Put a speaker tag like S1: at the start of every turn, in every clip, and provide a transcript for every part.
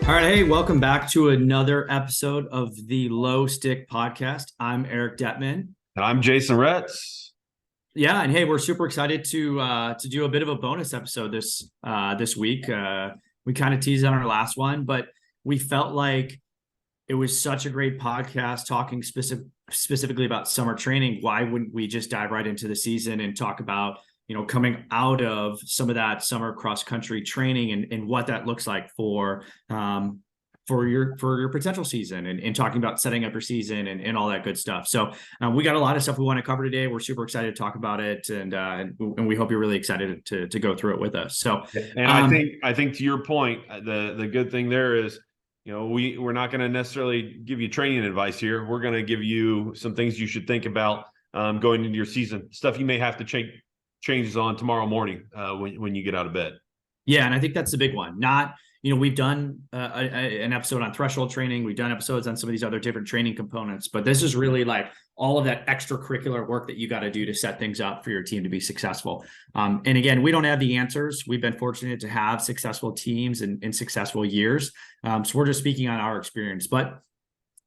S1: All right, hey, welcome back to another episode of the Low Stick Podcast. I'm Eric Dettman.
S2: And I'm Jason Retz.
S1: Yeah, and hey, we're super excited to do a bit of a bonus episode this week. We kind of teased on our last one, but we felt like it was such a great podcast talking specifically about summer training. Why wouldn't we just dive right into the season and talk about, coming out of some of that summer cross country training and what that looks like for your potential season and talking about setting up your season and all that good stuff. So we got a lot of stuff we want to cover today. We're super excited to talk about it, and we hope you're really excited to go through it with us. So,
S2: and I think to your point, the good thing there is, we're not going to necessarily give you training advice here. We're going to give you some things you should think about going into your season, stuff you may have to changes on tomorrow morning when you get out of bed.
S1: Yeah, and I think that's the big one. We've done an episode on threshold training. We've done episodes on some of these other different training components, but this is really like all of that extracurricular work that you got to do to set things up for your team to be successful. And again, we don't have the answers. We've been fortunate to have successful teams in successful years. So we're just speaking on our experience. But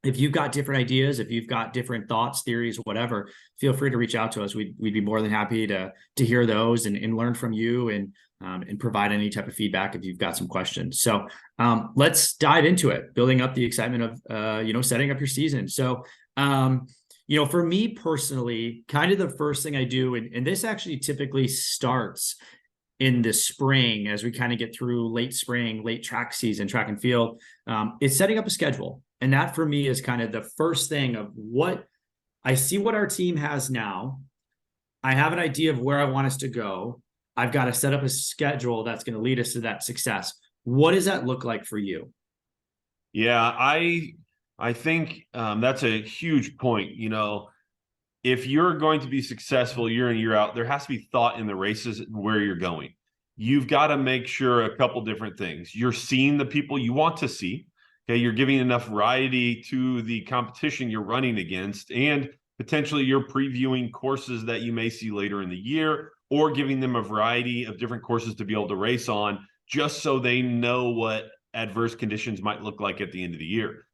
S1: if you've got different ideas, if you've got different thoughts, theories, whatever, feel free to reach out to us. We'd be more than happy to hear those and learn from you and provide any type of feedback if you've got some questions. So let's dive into it, building up the excitement of, setting up your season. So, for me personally, kind of the first thing I do, and this actually typically starts in the spring as we kind of get through late spring, late track season, track and field, is setting up a schedule. And that for me is kind of the first thing of what I see what our team has now. I have an idea of where I want us to go. I've got to set up a schedule that's going to lead us to that success. What does that look like for you?
S2: Yeah, I think that's a huge point. If you're going to be successful year in, year out, there has to be thought in the races where you're going. You've got to make sure a couple different things. You're seeing the people you want to see. Okay, you're giving enough variety to the competition you're running against, and potentially you're previewing courses that you may see later in the year, or giving them a variety of different courses to be able to race on, just so they know what adverse conditions might look like at the end of the year.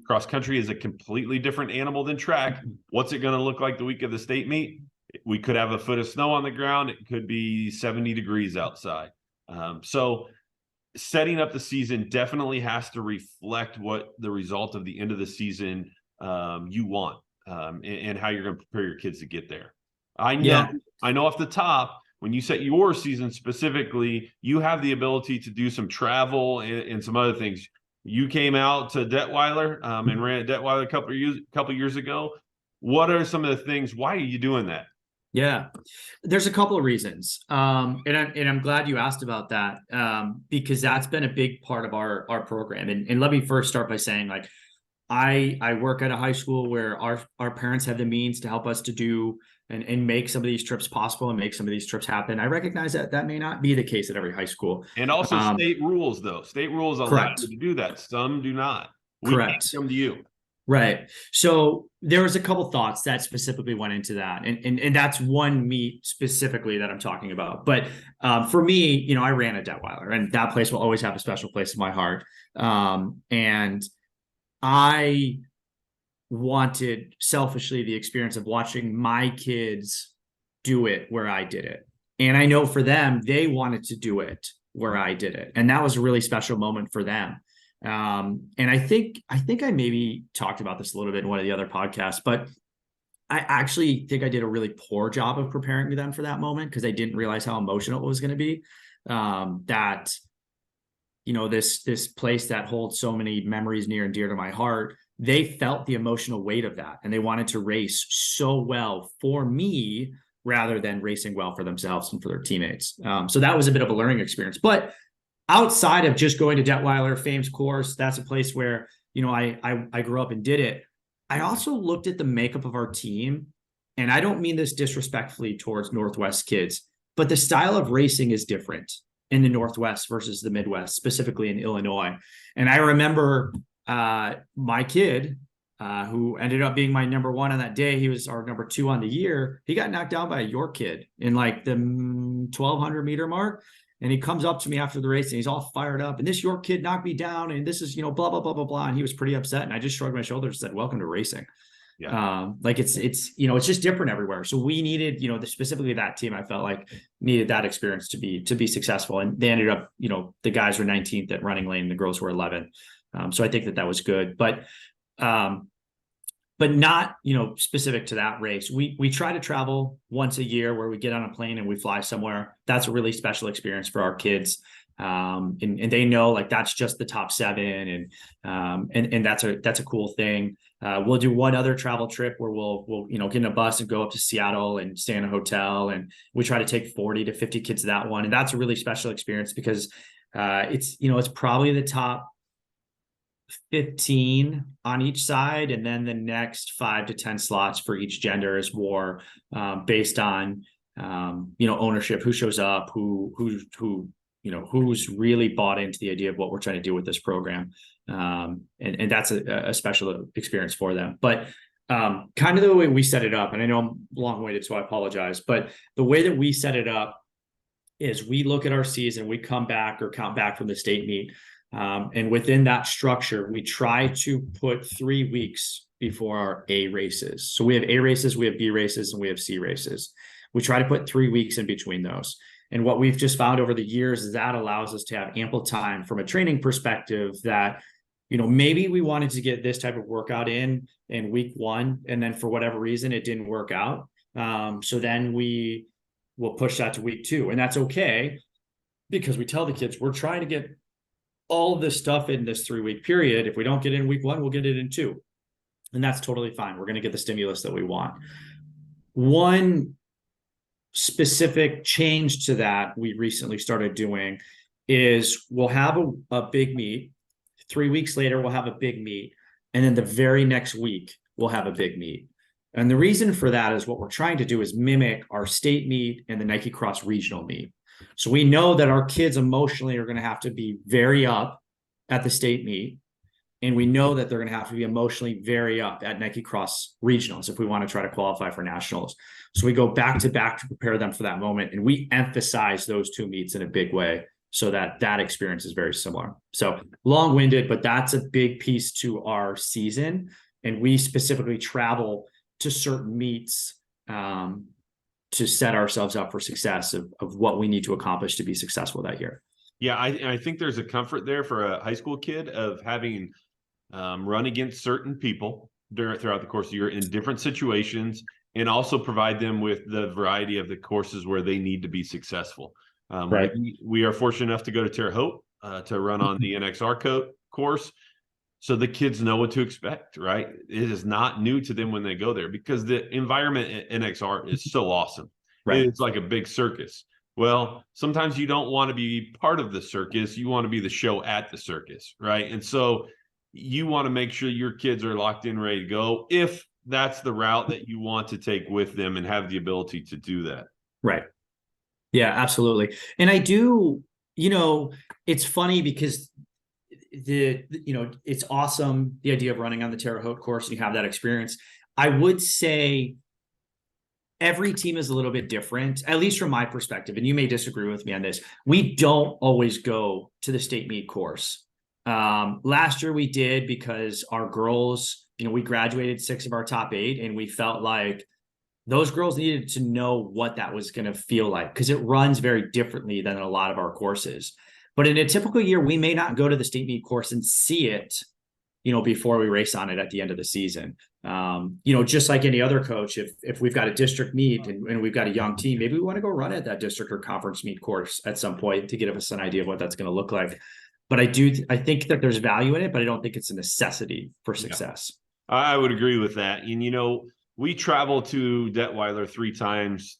S2: Cross country is a completely different animal than track. What's it going to look like the week of the state meet? We could have a foot of snow on the ground. It could be 70 degrees outside. So setting up the season definitely has to reflect what the result of the end of the season you want, and how you're going to prepare your kids to get there. I know off the top, when you set your season specifically, you have the ability to do some travel and some other things. You came out to Dettweiler and ran at Dettweiler a couple years ago. What are some of the things? Why are you doing that?
S1: Yeah, there's a couple of reasons. And I'm glad you asked about that, because that's been a big part of our program. And let me first start by saying, like, I work at a high school where our parents have the means to help us to do and make some of these trips possible and make some of these trips happen. I recognize that may not be the case at every high school.
S2: And also state rules, though. State rules allow you to do that. Some do not. We can't come to you.
S1: Right. So there was a couple thoughts that specifically went into that. And that's one meet specifically that I'm talking about. But for me, I ran a Dettweiler, and that place will always have a special place in my heart. And I wanted selfishly the experience of watching my kids do it where I did it. And I know for them, they wanted to do it where I did it. And that was a really special moment for them. And I think I maybe talked about this a little bit in one of the other podcasts, but I actually think I did a really poor job of preparing them for that moment, because I didn't realize how emotional it was going to be. This place that holds so many memories near and dear to my heart, they felt the emotional weight of that, and they wanted to race so well for me rather than racing well for themselves and for their teammates. So that was a bit of a learning experience. But outside of just going to Dettweiler, Fame's course, that's a place where, I grew up and did it. I also looked at the makeup of our team, and I don't mean this disrespectfully towards Northwest kids, but the style of racing is different in the Northwest versus the Midwest, specifically in Illinois. And I remember my kid, who ended up being my number one on that day, he was our number two on the year. He got knocked down by a York kid in like the 1,200 meter mark. And he comes up to me after the race and he's all fired up. And this York kid knocked me down. And this is, blah, blah, blah, blah, blah. And he was pretty upset. And I just shrugged my shoulders and said, welcome to racing.
S2: Yeah.
S1: Like it's just different everywhere. So we needed, specifically that team, I felt like needed that experience to be successful. And they ended up, the guys were 19th at running lane and the girls were 11th. So I think that was good, but not, specific to that race. We try to travel once a year where we get on a plane and we fly somewhere. That's a really special experience for our kids. And they know like that's just the top 7 and that's a cool thing. We'll do one other travel trip where we'll get in a bus and go up to Seattle and stay in a hotel, and we try to take 40 to 50 kids to that one. And that's a really special experience because it's probably the top 15 on each side, and then the next 5 to 10 slots for each gender is more based on ownership, who shows up, who's really bought into the idea of what we're trying to do with this program. And that's a special experience for them. But kind of the way we set it up, and I know I'm long-winded, so I apologize, but the way that we set it up is we look at our season, we come back or count back from the state meet. And within that structure, we try to put 3 weeks before our A races. So we have A races, we have B races, and we have C races. We try to put 3 weeks in between those. And what we've just found over the years is that allows us to have ample time from a training perspective that, maybe we wanted to get this type of workout in week 1, and then for whatever reason, it didn't work out. So then we will push that to week 2, and that's okay because we tell the kids, we're trying to get all of this stuff in this 3-week period. If we don't get it in week 1, we'll get it in 2. And that's totally fine. We're going to get the stimulus that we want. One specific change to that we recently started doing is we'll have a big meet. 3 weeks later, we'll have a big meet. And then the very next week, we'll have a big meet. And the reason for that is what we're trying to do is mimic our state meet and the Nike Cross regional meet. So we know that our kids emotionally are going to have to be very up at the state meet. And we know that they're going to have to be emotionally very up at Nike Cross regionals if we want to try to qualify for nationals. So we go back to back to prepare them for that moment. And we emphasize those 2 meets in a big way so that experience is very similar. So long-winded, but that's a big piece to our season. And we specifically travel to certain meets to set ourselves up for success of what we need to accomplish to be successful that year.
S2: Yeah, I think there's a comfort there for a high school kid of having run against certain people throughout the course of the year in different situations, and also provide them with the variety of the courses where they need to be successful.
S1: Right.
S2: We are fortunate enough to go to Terre Haute to run on the NXR course. So the kids know what to expect, right? It is not new to them when they go there because the environment at NXR is so awesome.
S1: Right.
S2: It's like a big circus. Well, sometimes you don't want to be part of the circus. You want to be the show at the circus, right? And so you want to make sure your kids are locked in, ready to go, if that's the route that you want to take with them and have the ability to do that.
S1: Right. Yeah, absolutely. And I do, it's funny because it's awesome, the idea of running on the Terre Haute course, and you have that experience. I would say every team is a little bit different, at least from my perspective, and you may disagree with me on this. We don't always go to the state meet course. Last year we did because our girls, we graduated 6 of our top 8, and we felt like those girls needed to know what that was going to feel like because it runs very differently than a lot of our courses. But in a typical year, we may not go to the state meet course and see it, before we race on it at the end of the season. Just like any other coach, if we've got a district meet and we've got a young team, maybe we want to go run at that district or conference meet course at some point to give us an idea of what that's going to look like. But I think that there's value in it, but I don't think it's a necessity for success.
S2: Yeah. I would agree with that. And, we travel to Dettweiler 3 times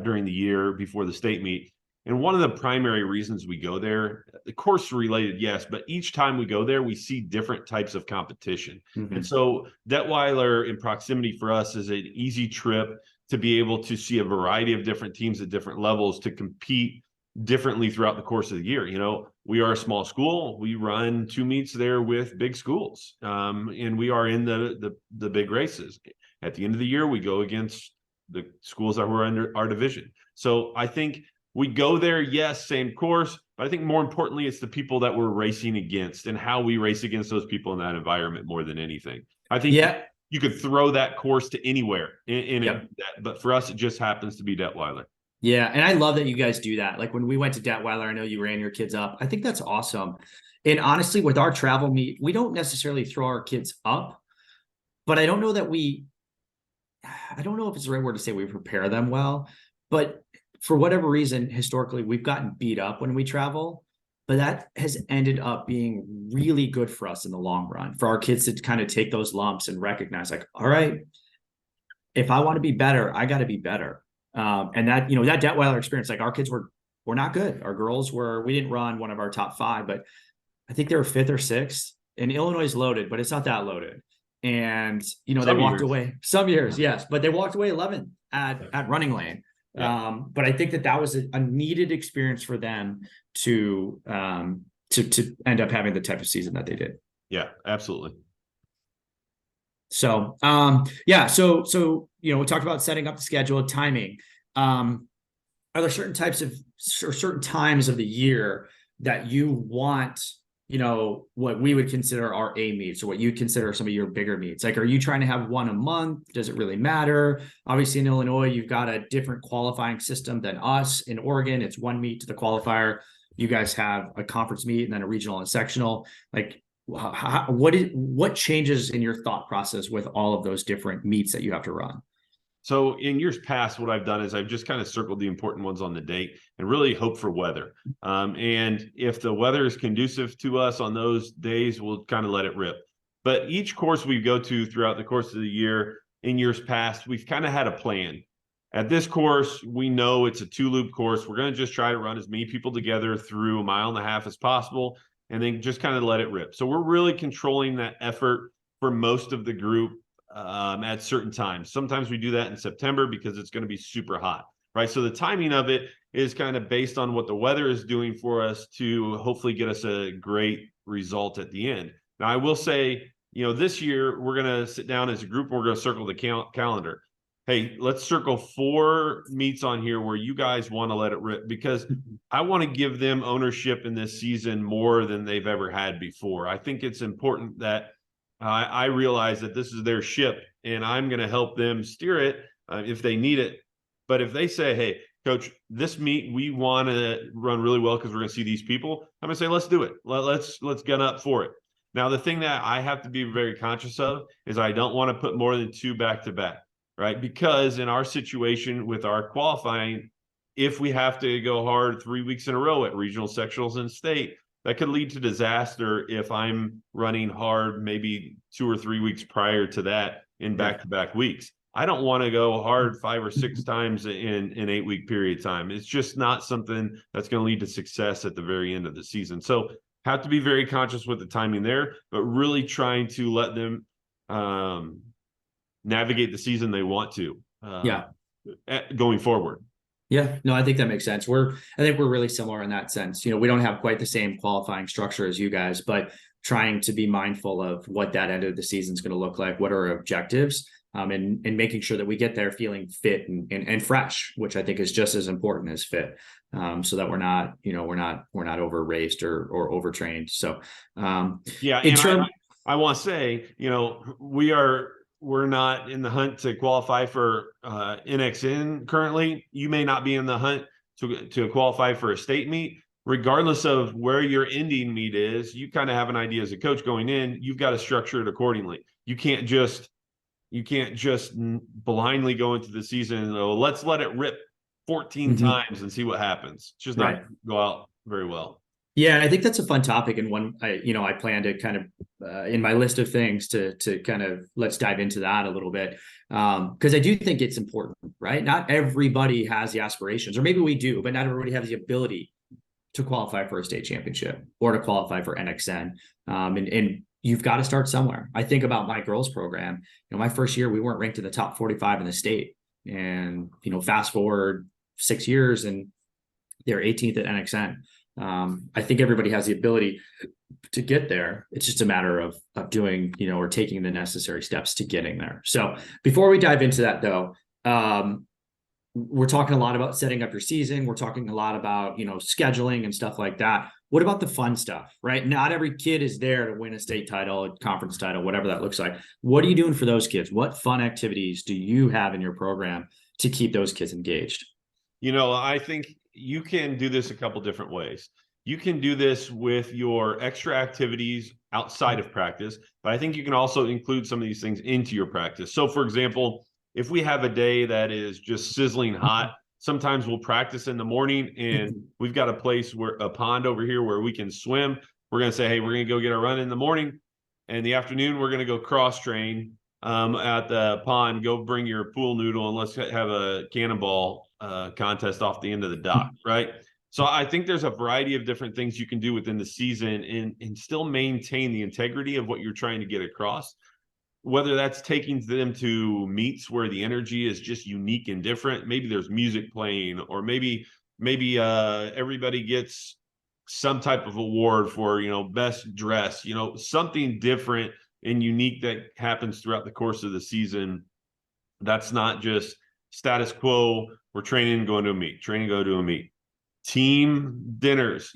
S2: during the year before the state meet. And one of the primary reasons we go there, the course related, yes, but each time we go there, we see different types of competition. Mm-hmm. And so Dettweiler in proximity for us is an easy trip to be able to see a variety of different teams at different levels to compete differently throughout the course of the year. We are a small school. We run 2 meets there with big schools, and we are in the big races. At the end of the year, we go against the schools that were under our division. So I think we go there, yes, same course, but I think more importantly, it's the people that we're racing against and how we race against those people in that environment more than anything. I think
S1: Yeah.
S2: you could throw that course to anywhere in
S1: Yep.
S2: it, but for us, it just happens to be Detweiler.
S1: Yeah. And I love that you guys do that. Like when we went to Detweiler, I know you ran your kids up. I think that's awesome. And honestly, with our travel meet, we don't necessarily throw our kids up, but I don't know if it's the right word to say we prepare them well, but for whatever reason, historically, we've gotten beat up when we travel, but that has ended up being really good for us in the long run, for our kids to kind of take those lumps and recognize like, all right, if I want to be better, I got to be better. And that, that Detweiler experience, like our kids were not good. Our girls we didn't run one of our top 5, but I think they were 5th or 6th, and Illinois is loaded, but it's not that loaded. And, they walked away some years. Yes. But they walked away 11th at running lane.
S2: Yeah.
S1: But I think that was a needed experience for them to end up having the type of season that they did.
S2: Yeah, absolutely.
S1: So, yeah. So, we talked about setting up the schedule, timing. Are there certain certain times of the year that you want, what we would consider our A meets, or what you consider some of your bigger meets? Like, are you trying to have one a month? Does it really matter? Obviously in Illinois, you've got a different qualifying system than us. In Oregon, it's one meet to the qualifier. You guys have a conference meet and then a regional and sectional. Like, what changes in your thought process with all of those different meets that you have to run?
S2: So in years past, what I've done is I've just kind of circled the important ones on the date and really hope for weather. And if the weather is conducive to us on those days, we'll kind of let it rip. But each course we go to throughout the course of the year, in years past, we've kind of had a plan. At this course, we know it's a 2-loop course. We're going to just try to run as many people together through 1.5 miles as possible, and then just kind of let it rip. So we're really controlling that effort for most of the group at certain times. Sometimes we do that in September because it's going to be super hot, right? So the timing of it is kind of based on what the weather is doing for us to hopefully get us a great result at the end. Now, I will say, this year we're going to sit down as a group and we're going to circle the calendar. Hey, let's circle 4 meets on here where you guys want to let it rip, because I want to give them ownership in this season more than they've ever had before. I think it's important that I realize that this is their ship and I'm going to help them steer it if they need it. But if they say, hey, coach, this meet, we want to run really well because we're going to see these people, I'm going to say, let's do it. Let's gun up for it. Now, the thing that I have to be very conscious of is I don't want to put more than 2 back to back, right? Because in our situation with our qualifying, if we have to go hard 3 weeks in a row at regional, sectionals, and state, that could lead to disaster if I'm running hard maybe 2 or 3 weeks prior to that in back-to-back weeks. I don't want to go hard 5 or 6 times in an 8-week period of time. It's just not something that's going to lead to success at the very end of the season. So have to be very conscious with the timing there, but really trying to let them navigate the season they want to going forward.
S1: Yeah, no, I think that makes sense. I think we're really similar in that sense. We don't have quite the same qualifying structure as you guys, but trying to be mindful of what that end of the season is going to look like, what are our objectives, and making sure that we get there feeling fit and fresh, which I think is just as important as fit, so that we're not over raced or overtrained. So,
S2: I want to say, we're not in the hunt to qualify for NXN currently. You may not be in the hunt to qualify for a state meet. Regardless of where your ending meet is, you kind of have an idea as a coach going in. You've got to structure it accordingly. You can't just blindly go into the season and let's let it rip 14 times and see what happens. It's just not go out very well.
S1: Yeah, and I think that's a fun topic, and one I plan to kind of in my list of things to kind of let's dive into that a little bit, because I do think it's important, right? Not everybody has the aspirations, or maybe we do, but not everybody has the ability to qualify for a state championship or to qualify for NXN, and you've got to start somewhere. I think about my girls program. My first year we weren't ranked in the top 45 in the state, and fast forward 6 years and they're 18th at NXN. I think everybody has the ability to get there. It's just a matter of doing, or taking the necessary steps to getting there. So before we dive into that though, we're talking a lot about setting up your season. We're talking a lot about, scheduling and stuff like that. What about the fun stuff, right? Not every kid is there to win a state title, a conference title, whatever that looks like. What are you doing for those kids? What fun activities do you have in your program to keep those kids engaged?
S2: I think you can do this a couple different ways. You can do this with your extra activities outside of practice, but I think you can also include some of these things into your practice. So, for example, if we have a day that is just sizzling hot, sometimes we'll practice in the morning and we've got a pond over here where we can swim. We're going to say, hey, we're going to go get a run in the morning. And the afternoon, we're going to go cross train at the pond. Go bring your pool noodle and let's have a cannonball contest off the end of the dock, right? So I think there's a variety of different things you can do within the season and still maintain the integrity of what you're trying to get across. Whether that's taking them to meets where the energy is just unique and different. Maybe there's music playing, or maybe everybody gets some type of award for, best dress, something different and unique that happens throughout the course of the season. That's not just status quo. We're training, going to a meet, training, go to a meet. Team dinners,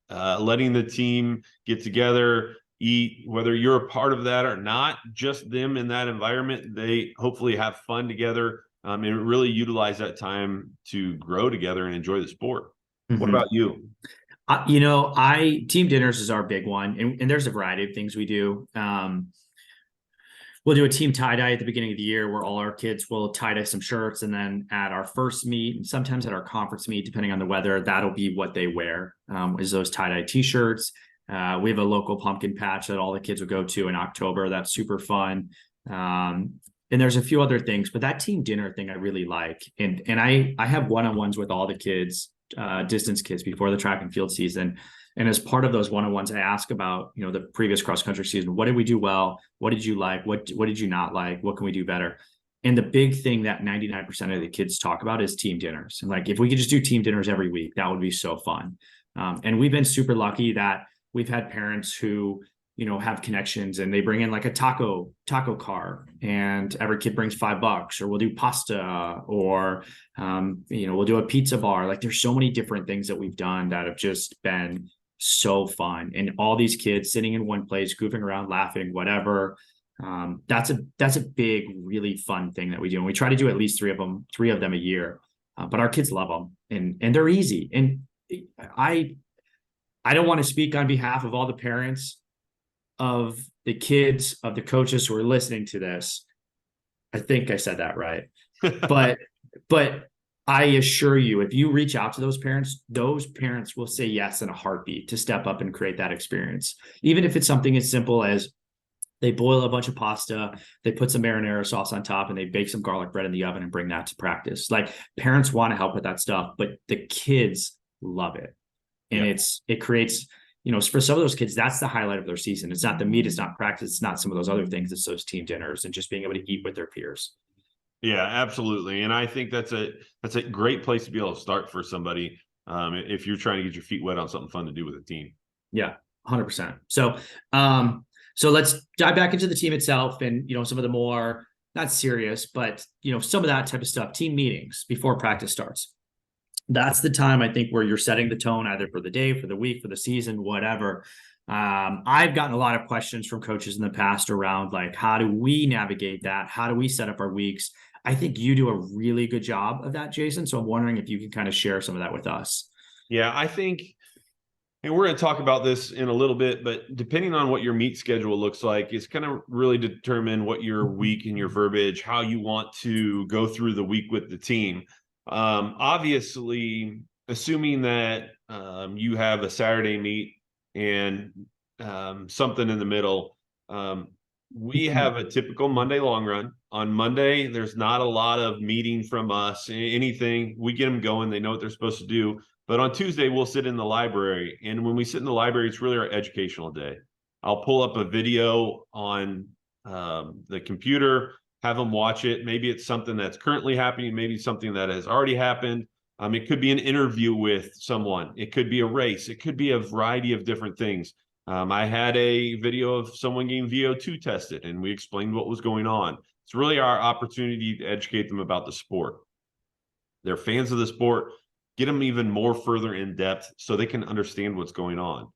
S2: letting the team get together, eat, whether you're a part of that or not, just them in that environment. They hopefully have fun together and really utilize that time to grow together and enjoy the sport. Mm-hmm. What about you?
S1: Team dinners is our big one, and there's a variety of things we do. We'll do a team tie-dye at the beginning of the year where all our kids will tie-dye some shirts, and then at our first meet, and sometimes at our conference meet, depending on the weather, that'll be what they wear, is those tie-dye t-shirts. We have a local pumpkin patch that all the kids will go to in October. That's super fun. And there's a few other things, but that team dinner thing I really like. And I have one-on-ones with all the kids, distance kids, before the track and field season. And as part of those one-on-ones, I ask about, the previous cross-country season. What did we do well? What did you like? What did you not like? What can we do better? And the big thing that 99% of the kids talk about is team dinners. And like, if we could just do team dinners every week, that would be so fun. And we've been super lucky that we've had parents who, have connections, and they bring in like a taco car, and every kid brings $5, or we'll do pasta, or, we'll do a pizza bar. Like, there's so many different things that we've done that have just been so fun. And all these kids sitting in one place, goofing around, laughing, whatever. That's a big, really fun thing that we do. And we try to do at least three of them a year, but our kids love them, and they're easy. And I don't want to speak on behalf of all the parents of the kids, of the coaches who are listening to this. I think I said that right. But I assure you, if you reach out to those parents will say yes in a heartbeat to step up and create that experience. Even if it's something as simple as they boil a bunch of pasta, they put some marinara sauce on top, and they bake some garlic bread in the oven and bring that to practice. Like, parents want to help with that stuff, but the kids love it. And it creates, for some of those kids, that's the highlight of their season. It's not the meet, it's not practice, it's not some of those other things. It's those team dinners and just being able to eat with their peers.
S2: Yeah, absolutely. And I think that's a great place to be able to start for somebody if you're trying to get your feet wet on something fun to do with a team.
S1: Yeah, 100%. So let's dive back into the team itself, and, some of the more, not serious, but, some of that type of stuff, team meetings before practice starts. That's the time, I think, where you're setting the tone either for the day, for the week, for the season, whatever. I've gotten a lot of questions from coaches in the past around, like, how do we navigate that? How do we set up our weeks? I think you do a really good job of that, Jason. So I'm wondering if you can kind of share some of that with us.
S2: Yeah, I think, and we're going to talk about this in a little bit, but depending on what your meet schedule looks like, it's going to really determine what your week and your verbiage, how you want to go through the week with the team. Obviously, assuming that you have a Saturday meet and something in the middle, we have a typical Monday long run. On Monday, there's not a lot of meeting from us, anything. We get them going. They know what they're supposed to do. But on Tuesday, we'll sit in the library. And when we sit in the library, it's really our educational day. I'll pull up a video on the computer, have them watch it. Maybe it's something that's currently happening, maybe something that has already happened. It could be an interview with someone. It could be a race. It could be a variety of different things. I had a video of someone getting VO2 tested, and we explained what was going on. It's really our opportunity to educate them about the sport. They're fans of the sport. Get them even more further in depth so they can understand what's going on.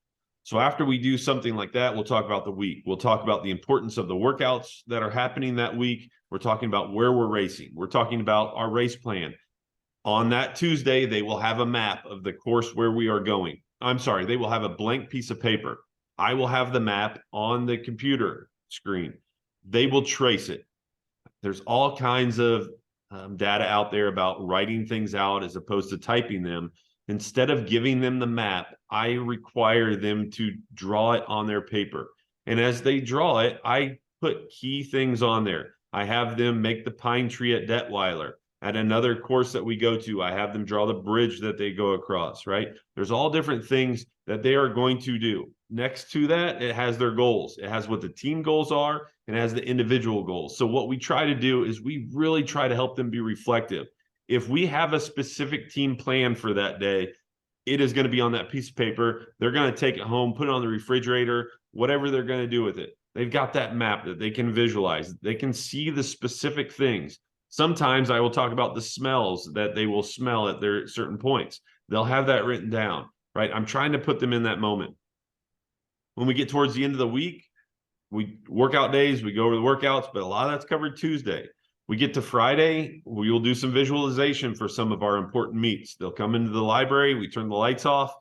S2: So after we do something like that, we'll talk about the week. We'll talk about the importance of the workouts that are happening that week. We're talking about where we're racing. We're talking about our race plan. On that Tuesday, they will have a map of the course where we are going. I'm sorry, they will have a blank piece of paper. I will have the map on the computer screen. They will trace it. There's all kinds of data out there about writing things out as opposed to typing them. Instead of giving them the map, I require them to draw it on their paper. And as they draw it, I put key things on there. I have them make the pine tree at Detweiler. At another course that we go to, I have them draw the bridge that they go across, right? There's all different things that they are going to do. Next to that, it has their goals. It has what the team goals are, and it has the individual goals. So what we try to do is we really try to help them be reflective. If we have a specific team plan for that day, it is going to be on that piece of paper. They're going to take it home, put it on the refrigerator, whatever they're going to do with it. They've got that map that they can visualize. They can see the specific things. Sometimes I will talk about the smells that they will smell at their certain points. They'll have that written down, right? I'm trying to put them in that moment. When we get towards the end of the week, we workout days, we go over the workouts, but a lot of that's covered Tuesday. We get to Friday, we will do some visualization for some of our important meets. They'll come into the library, we turn the lights off.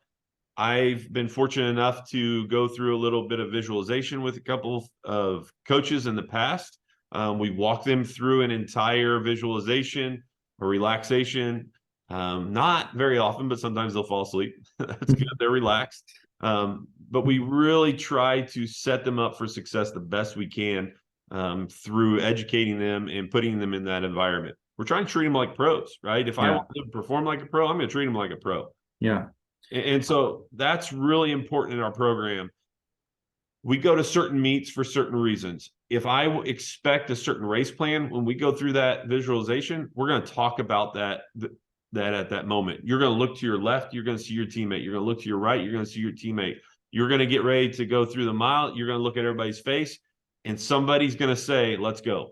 S2: I've been fortunate enough to go through a little bit of visualization with a couple of coaches in the past. We walk them through an entire visualization or relaxation. Not very often, but sometimes they'll fall asleep. That's good. They're relaxed. But we really try to set them up for success the best we can through educating them and putting them in that environment. We're trying to treat them like pros, right? If I want them to perform like a pro, I'm going to treat them like a pro.
S1: Yeah.
S2: And so that's really important in our program. We go to certain meets for certain reasons. If I expect a certain race plan, when we go through that visualization, we're going to talk about that at that moment. You're going to look to your left, you're going to see your teammate. You're going to look to your right, you're going to see your teammate. You're going to get ready to go through the mile. You're going to look at everybody's face, and somebody's going to say, let's go.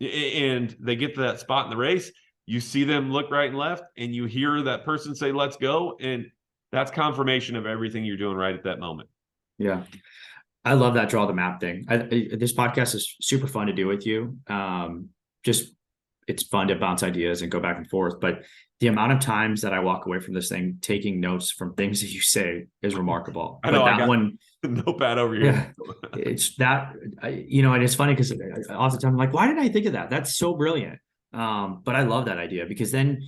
S2: And they get to that spot in the race. You see them look right and left, and you hear that person say, let's go. And that's confirmation of everything you're doing right at that moment.
S1: Yeah. I love that draw the map thing. This podcast is super fun to do with you. Just it's fun to bounce ideas and go back and forth. But the amount of times that I walk away from this thing taking notes from things that you say is remarkable.
S2: I know.
S1: But that one
S2: notepad over here.
S1: Yeah, it's that, and it's funny because oftentimes I'm like, why didn't I think of that? That's so brilliant. But I love that idea because then,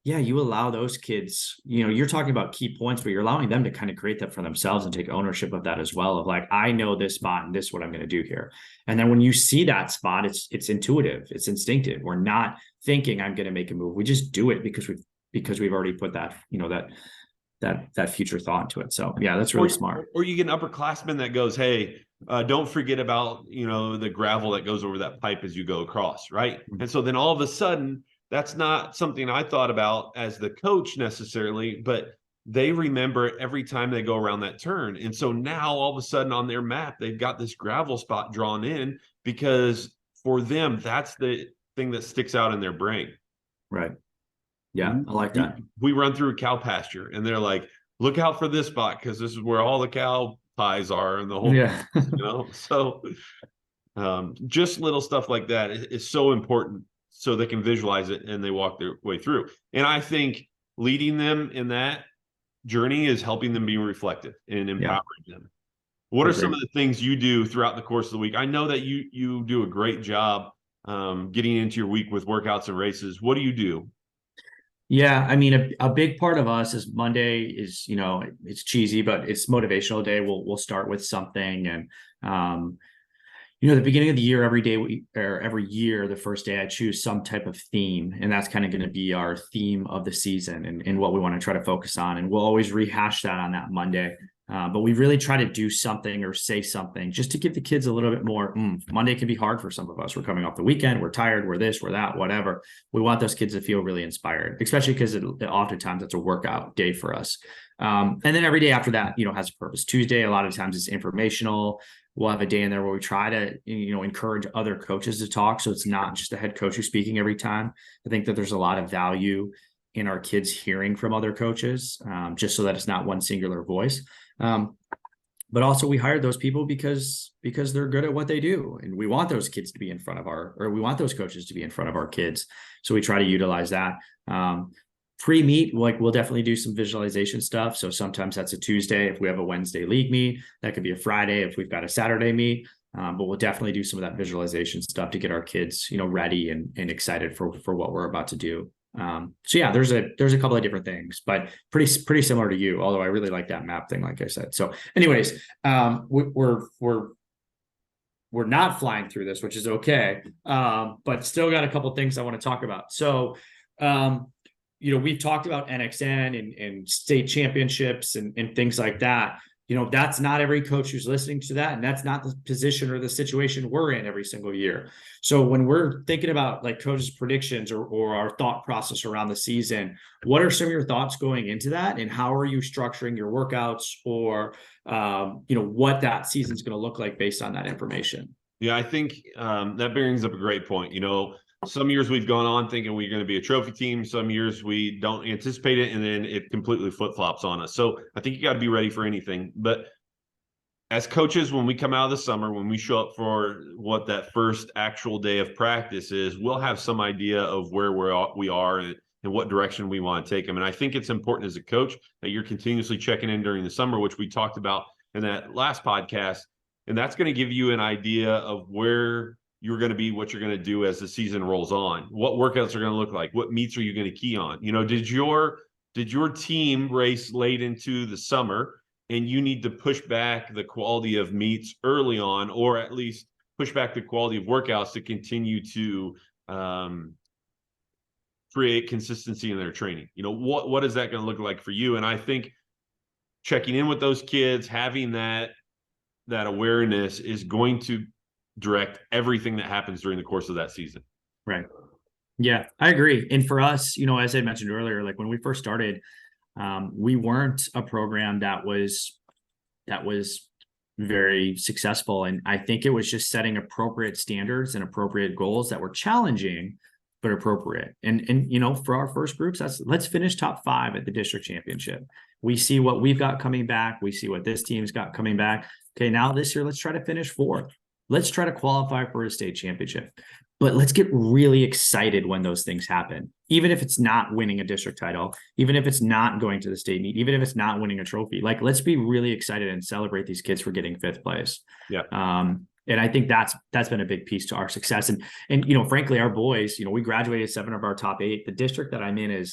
S1: yeah, you allow those kids, you're talking about key points, but you're allowing them to kind of create that for themselves and take ownership of that as well. Of like, I know this spot and this is what I'm going to do here. And then when you see that spot, it's intuitive, it's instinctive. We're not thinking I'm going to make a move. We just do it because we've already put that, that future thought into it. So yeah, that's really smart.
S2: Or you get an upperclassman that goes, hey, don't forget about, the gravel that goes over that pipe as you go across. Right. Mm-hmm. And so then all of a sudden, that's not something I thought about as the coach necessarily, but they remember it every time they go around that turn. And so now all of a sudden on their map, they've got this gravel spot drawn in because for them, that's the thing that sticks out in their brain.
S1: Right. Yeah, I like that.
S2: We run through a cow pasture and they're like, look out for this spot because this is where all the cow pies are and the whole,
S1: yeah.
S2: So just little stuff like that is so important so they can visualize it and they walk their way through. And I think leading them in that journey is helping them be reflective and empowering them. What are some of the things you do throughout the course of the week? I know that you do a great job getting into your week with workouts and races. What do you do?
S1: Yeah, I mean, a big part of us is Monday is, it's cheesy, but it's motivational day. We'll start with something. And, the beginning of the year, every year, the first day I choose some type of theme, and that's kind of going to be our theme of the season and what we want to try to focus on. And we'll always rehash that on that Monday. But we really try to do something or say something just to give the kids a little bit more. Monday can be hard for some of us. We're coming off the weekend. We're tired. We're this, we're that, whatever. We want those kids to feel really inspired, especially because oftentimes it's a workout day for us. And then every day after that, has a purpose. Tuesday, a lot of times it's informational. We'll have a day in there where we try to, encourage other coaches to talk. So it's not just the head coach who's speaking every time. I think that there's a lot of value in our kids hearing from other coaches, just so that it's not one singular voice. But also we hired those people because they're good at what they do. And we want those kids to be in front of we want those coaches to be in front of our kids. So we try to utilize that. Pre-meet, like we'll definitely do some visualization stuff. So sometimes that's a Tuesday. If we have a Wednesday league meet, that could be a Friday if we've got a Saturday meet. But we'll definitely do some of that visualization stuff to get our kids, ready and excited for what we're about to do. So yeah, there's a couple of different things, but pretty similar to you, although I really like that map thing, like I said. So anyways, we're not flying through this, which is okay. But still got a couple of things I want to talk about. So, we've talked about NXN and state championships and things like that. That's not every coach who's listening to that. And that's not the position or the situation we're in every single year. So when we're thinking about like coaches' predictions or our thought process around the season, what are some of your thoughts going into that? And how are you structuring your workouts or, what that season's going to look like based on that information?
S2: Yeah, I think that brings up a great point. Some years we've gone on thinking we're going to be a trophy team. Some years we don't anticipate it, and then it completely flip-flops on us. So I think you got to be ready for anything. But as coaches, when we come out of the summer, when we show up for what that first actual day of practice is, we'll have some idea of where we are and what direction we want to take them. And I think it's important as a coach that you're continuously checking in during the summer, which we talked about in that last podcast. And that's going to give you an idea of where you're going to be, what you're going to do as the season rolls on, what workouts are going to look like, what meets are you going to key on. Did your team race late into the summer and you need to push back the quality of meets early on, or at least push back the quality of workouts to continue to create consistency in their training? What is that going to look like for you? And I think checking in with those kids, having that awareness is going to direct everything that happens during the course of that season.
S1: Right. Yeah, I agree. And for us, as I mentioned earlier, like when we first started, we weren't a program that was very successful. And I think it was just setting appropriate standards and appropriate goals that were challenging, but appropriate. And for our first groups, let's finish top 5 at the district championship. We see what we've got coming back. We see what this team's got coming back. Okay, now this year, let's try to finish 4th. Let's try to qualify for a state championship. But let's get really excited when those things happen, even if it's not winning a district title, even if it's not going to the state meet, even if it's not winning a trophy. Like, let's be really excited and celebrate these kids for getting 5th place.
S2: Yeah.
S1: And I think that's been a big piece to our success. And frankly, our boys, we graduated 7 of our top 8. The district that I'm in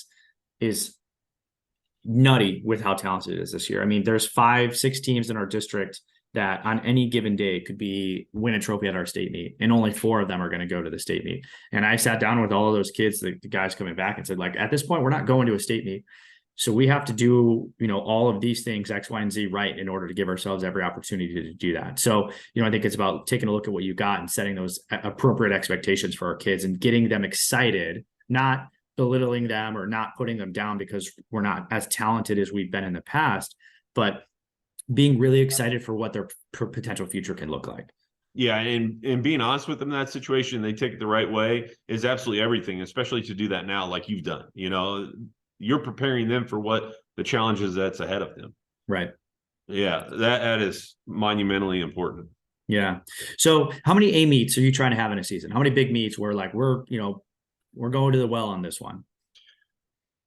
S1: is nutty with how talented it is this year. I mean, there's 5-6 teams in our district that on any given day could win a trophy at our state meet, and only 4 of them are going to go to the state meet. And I sat down with all of those kids, the guys coming back, and said, like, at this point, we're not going to a state meet. So we have to do, all of these things, X, Y, and Z right in order to give ourselves every opportunity to do that. So, I think it's about taking a look at what you got and setting those appropriate expectations for our kids and getting them excited, not belittling them or not putting them down because we're not as talented as we've been in the past, but being really excited for what their potential future can look like.
S2: Yeah. And being honest with them in that situation, they take it the right way, is absolutely everything, especially to do that now, like you've done. You're preparing them for what the challenges that's ahead of them.
S1: Right.
S2: Yeah. That is monumentally important.
S1: Yeah. So how many A meets are you trying to have in a season? How many big meets where like, we're going to the well on this one?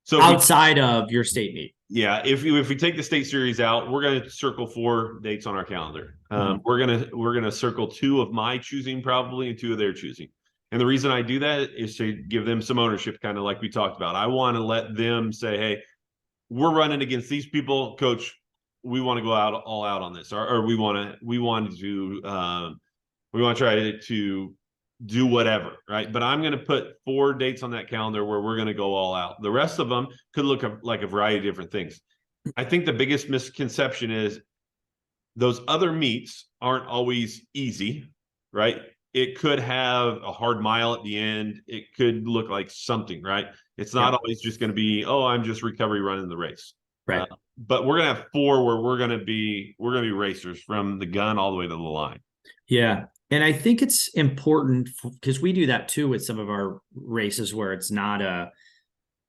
S1: So outside of your state meet.
S2: Yeah, if we take the state series out, we're going to circle 4 dates on our calendar. We're gonna circle 2 of my choosing probably and 2 of their choosing. And the reason I do that is to give them some ownership, kind of like we talked about. I want to let them say, "Hey, we're running against these people, coach. We want to go all out on this, or we want to try to do whatever, right?" But I'm going to put 4 dates on that calendar where we're going to go all out. The rest of them could look like a variety of different things. I think the biggest misconception is those other meets aren't always easy, right? It could have a hard mile at the end. It could look like something, right? It's not always just going to be, oh, I'm just recovery running the race.
S1: Right.
S2: But we're going to have 4 where we're going to be racers from the gun all the way to the line.
S1: Yeah. And I think it's important because we do that too with some of our races where it's not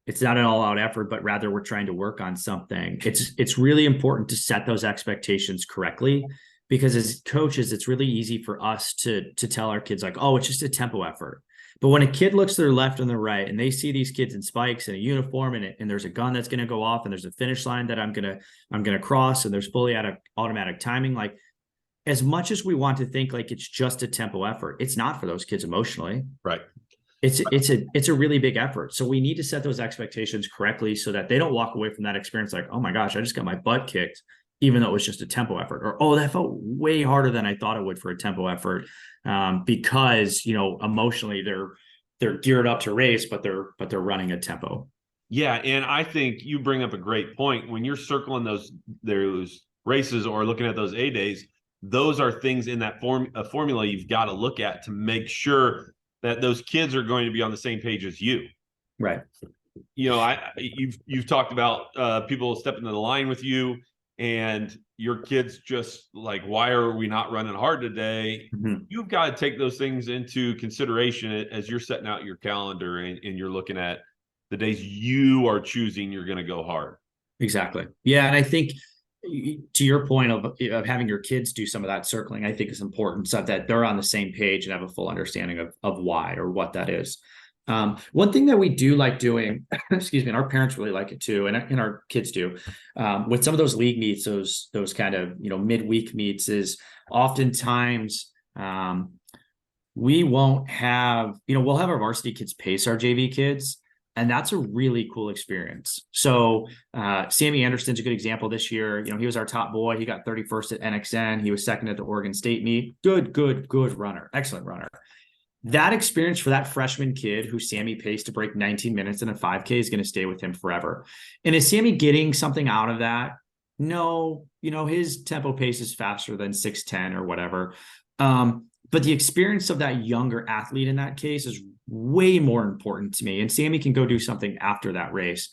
S1: It's not an all-out effort, but rather we're trying to work on something. It's really important to set those expectations correctly, because as coaches, it's really easy for us to tell our kids like, oh, it's just a tempo effort. But when a kid looks to their left and their right and they see these kids in spikes and a uniform, and there's a gun that's going to go off, and there's a finish line that I'm gonna cross, and there's fully automatic timing, like, as much as we want to think like it's just a tempo effort, it's not for those kids emotionally.
S2: Right.
S1: It's a really big effort. So we need to set those expectations correctly so that they don't walk away from that experience like, oh my gosh, I just got my butt kicked, even though it was just a tempo effort, or, oh, that felt way harder than I thought it would for a tempo effort. Because, emotionally they're geared up to race, but they're running a tempo.
S2: Yeah. And I think you bring up a great point. When you're circling those races or looking at those A days, those are things in that formula you've got to look at to make sure that those kids are going to be on the same page as you.
S1: Right.
S2: You've talked about people stepping to the line with you, and your kids just like, why are we not running hard today? Mm-hmm. You've got to take those things into consideration as you're setting out your calendar, and you're looking at the days you are choosing you're going to go hard.
S1: Exactly. Yeah. And I think, to your point of having your kids do some of that circling, I think is important, so that they're on the same page and have a full understanding of why or what that is. One thing that we do like doing, excuse me, and our parents really like it too, and our kids do, with some of those league meets, those kind of, midweek meets, is oftentimes we won't have, we'll have our varsity kids pace our JV kids. And that's a really cool experience. So Sammy Anderson's a good example this year. He was our top boy. He got 31st at NXN. He was second at the Oregon State meet. Good runner. Excellent runner. That experience for that freshman kid who Sammy paced to break 19 minutes in a 5K is going to stay with him forever. And is Sammy getting something out of that? No, his tempo pace is faster than 6:10 or whatever. But the experience of that younger athlete in that case is way more important to me. And Sammy can go do something after that race.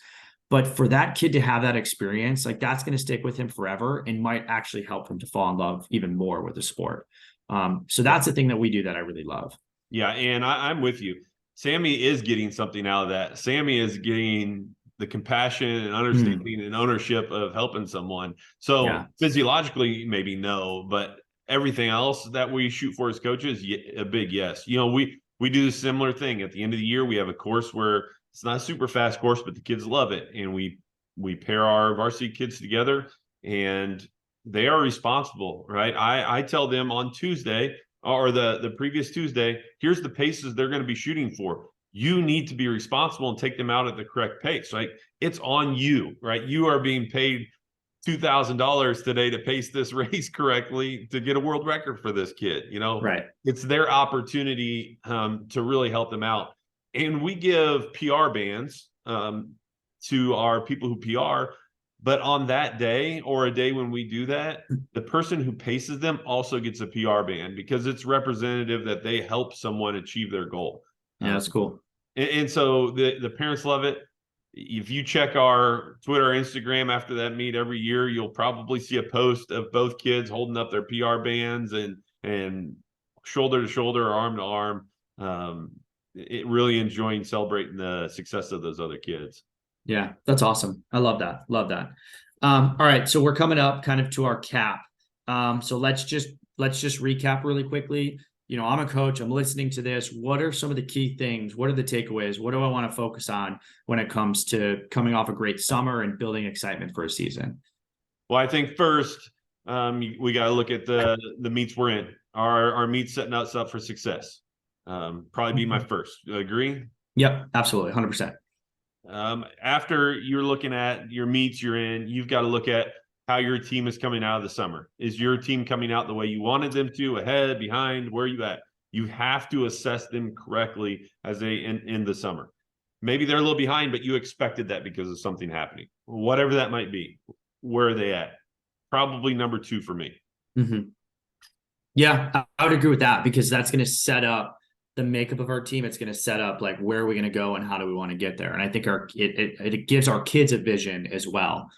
S1: But for that kid to have that experience, like, that's going to stick with him forever and might actually help him to fall in love even more with the sport. So that's the thing that we do that I really love.
S2: Yeah. And I'm with you. Sammy is getting something out of that. Sammy is getting the compassion and understanding and ownership of helping someone. So physiologically, maybe no, but everything else that we shoot for as coaches, a big yes. We do a similar thing at the end of the year. We have a course where it's not a super fast course, but the kids love it. And we pair our varsity kids together, and they are responsible, right? I tell them on Tuesday, or the previous Tuesday, here's the paces they're going to be shooting for. You need to be responsible and take them out at the correct pace, right? It's on you, right? You are being paid $2,000 today to pace this race correctly to get a world record for this kid.
S1: Right.
S2: It's their opportunity to really help them out. And we give PR bands to our people who PR, but on that day, or a day when we do that, the person who paces them also gets a PR band, because it's representative that they help someone achieve their goal.
S1: Yeah, that's cool.
S2: And so the parents love it. If you check our Twitter or Instagram after that meet every year, you'll probably see a post of both kids holding up their PR bands and shoulder to shoulder or arm to arm. It really enjoying celebrating the success of those other kids.
S1: Yeah, that's awesome. I love that. All right. So we're coming up kind of to our cap. So let's just recap really quickly. I'm a coach, I'm listening to this. What are some of the key things? What are the takeaways? What do I want to focus on when it comes to coming off a great summer and building excitement for a season?
S2: Well, I think first, we got to look at the meets we're in. Our meets setting us up for success. Probably be my first. Agree?
S1: Yep, absolutely. 100%.
S2: After you're looking at your meets you're in, you've got to look at how your team is coming out of the summer. Is your team coming out the way you wanted them to, ahead, behind, where are you at? You have to assess them correctly as they in the summer. Maybe they're a little behind, but you expected that because of something happening. Whatever that might be. Where are they at? Probably number 2 for me.
S1: Mm-hmm. Yeah, I would agree with that, because that's going to set up the makeup of our team. It's going to set up like where are we going to go and how do we want to get there. And I think it gives our kids a vision as well.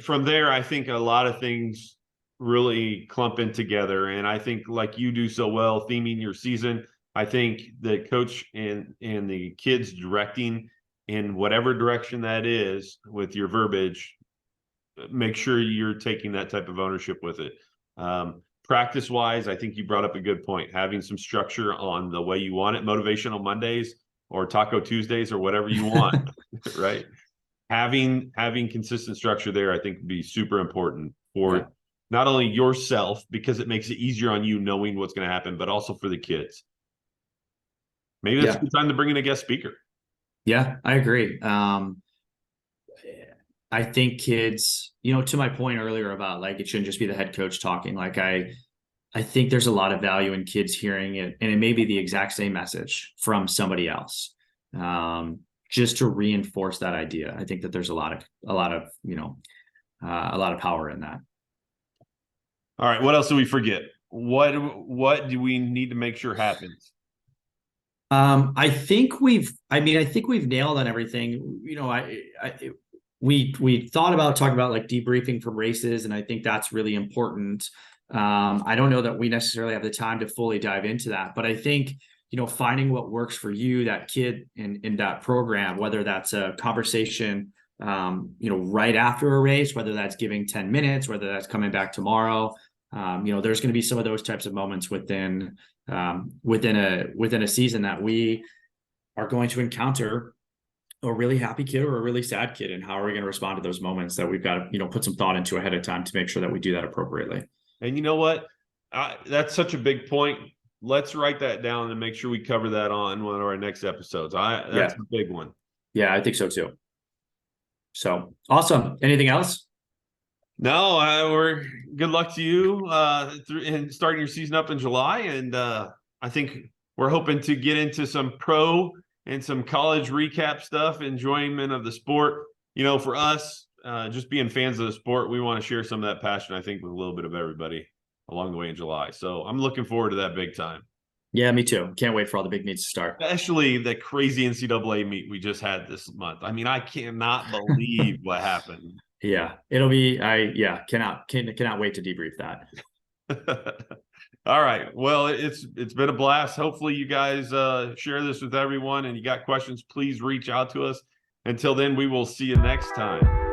S2: From there, I think a lot of things really clump in together. And I think, like you do so well, theming your season, I think the coach and the kids directing in whatever direction that is with your verbiage, make sure you're taking that type of ownership with it. Practice wise, I think you brought up a good point. Having some structure on the way you want it, motivational Mondays or Taco Tuesdays or whatever you want, right? Having consistent structure there, I think, would be super important for not only yourself, because it makes it easier on you knowing what's going to happen, but also for the kids. Maybe that's a good time to bring in a guest speaker.
S1: Yeah, I agree. I think kids, to my point earlier about like, it shouldn't just be the head coach talking. Like I think there's a lot of value in kids hearing it, and it may be the exact same message from somebody else. Just to reinforce that idea. I think that there's a lot of power in that.
S2: All right. What else do we forget? What do we need to make sure happens?
S1: I think we've nailed on everything. We thought about talking about like debriefing from races, and I think that's really important. I don't know that we necessarily have the time to fully dive into that, but I think, finding what works for you, that kid in that program, whether that's a conversation, right after a race, whether that's giving 10 minutes, whether that's coming back tomorrow, there's going to be some of those types of moments within a season that we are going to encounter a really happy kid or a really sad kid. And how are we going to respond to those moments that we've got to, put some thought into ahead of time to make sure that we do that appropriately.
S2: And you know what? That's such a big point. Let's write that down and make sure we cover that on one of our next episodes. That's a big one.
S1: Yeah, I think so too. So awesome. Anything else?
S2: No, we're good luck to you in starting your season up in July. And I think we're hoping to get into some pro and some college recap stuff, enjoyment of the sport. For us, just being fans of the sport, we want to share some of that passion, I think, with a little bit of everybody along the way in July. So I'm looking forward to that big time.
S1: Yeah, me too. Can't wait for all the big meets to start.
S2: Especially the crazy NCAA meet we just had this month. I mean, I cannot believe what happened.
S1: Yeah, it'll be, cannot wait to debrief that.
S2: All right. Well, it's been a blast. Hopefully you guys share this with everyone, and you got questions, please reach out to us. Until then, we will see you next time.